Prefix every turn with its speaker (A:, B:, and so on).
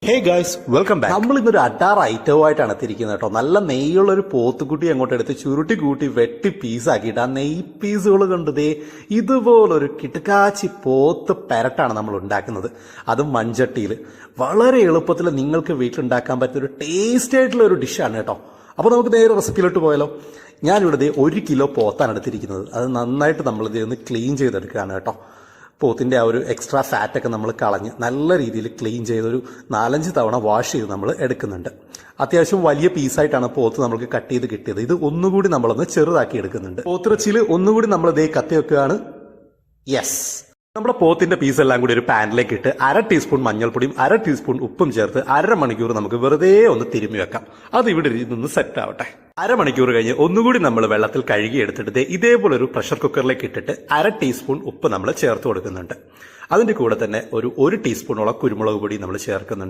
A: Hey guys, welcome back. നമ്മൾ ഇന്നൊരു അഡാർ ഐറ്റവുമായിട്ടാണ് എത്തിയിരിക്കുന്നത് കേട്ടോ. നല്ല നെയ്യുള്ള ഒരു പോത്തുകുട്ടി അങ്ങോട്ട് എടുത്ത് ചുരുട്ടി കൂട്ടി വെട്ടി പീസാക്കിയിട്ട് ആ നെയ് പീസുകൾ കൊണ്ട് ഇതുപോലൊരു കിടക്കാച്ചി പോത്ത് പെരട്ടാണ് നമ്മൾ ഉണ്ടാക്കുന്നത്. അതും മൺചട്ടിയിൽ വളരെ എളുപ്പത്തിൽ നിങ്ങൾക്ക് വീട്ടിലുണ്ടാക്കാൻ പറ്റിയ ഒരു ടേസ്റ്റ് ആയിട്ടുള്ള ഒരു ഡിഷാണ് കേട്ടോ. അപ്പോൾ നമുക്ക് നേരെ റെസിപ്പിയിലോട്ട് പോയാലോ. ഞാനിവിടെ 1 കിലോ പോത്താണ് എടുത്തിരിക്കുന്നത്. അത് നന്നായിട്ട് നമ്മളിത് ഒന്ന് ക്ലീൻ ചെയ്തെടുക്കുകയാണ് കേട്ടോ. പോത്തിൻ്റെ ആ ഒരു എക്സ്ട്രാ ഫാറ്റൊക്കെ നമ്മൾ കളഞ്ഞ് നല്ല രീതിയിൽ ക്ലീൻ ചെയ്തൊരു 4-5 തവണ വാഷ് ചെയ്ത് നമ്മൾ എടുക്കുന്നുണ്ട്. അത്യാവശ്യം വലിയ പീസായിട്ടാണ് പോത്ത് നമുക്ക് കട്ട് ചെയ്ത് കിട്ടിയത്. ഇത് ഒന്നുകൂടി നമ്മളൊന്ന് ചെറുതാക്കി എടുക്കുന്നുണ്ട്. പോത്തിറച്ചിയിൽ ഒന്നുകൂടി നമ്മൾ കത്തി വെക്കുകയാണ്. യെസ്, നമ്മുടെ പോത്തിന്റെ പീസ് എല്ലാം കൂടി ഒരു പാനിലേക്ക് ഇട്ട് 1/2 ടീസ്പൂൺ മഞ്ഞൾപ്പൊടിയും 1/2 ടീസ്പൂൺ ഉപ്പും ചേർത്ത് 1/2 മണിക്കൂർ നമുക്ക് വെറുതെ ഒന്ന് തിരുമ്മി വെക്കാം. അത് ഇവിടെ നിന്ന് സെറ്റ് ആവട്ടെ. 1/2 മണിക്കൂർ കഴിഞ്ഞ് ഒന്നുകൂടി നമ്മൾ വെള്ളത്തിൽ കഴുകി എടുത്തിട്ട് ഇതേപോലെ ഒരു പ്രഷർ കുക്കറിലേക്ക് ഇട്ടിട്ട് 1/2 ടീസ്പൂൺ ഉപ്പ് നമ്മൾ ചേർത്ത് കൊടുക്കുന്നുണ്ട്. അതിന്റെ കൂടെ തന്നെ ഒരു 1 ടീസ്പൂണോളം കുരുമുളക് പൊടി നമ്മൾ ചേർക്കുന്നുണ്ട്.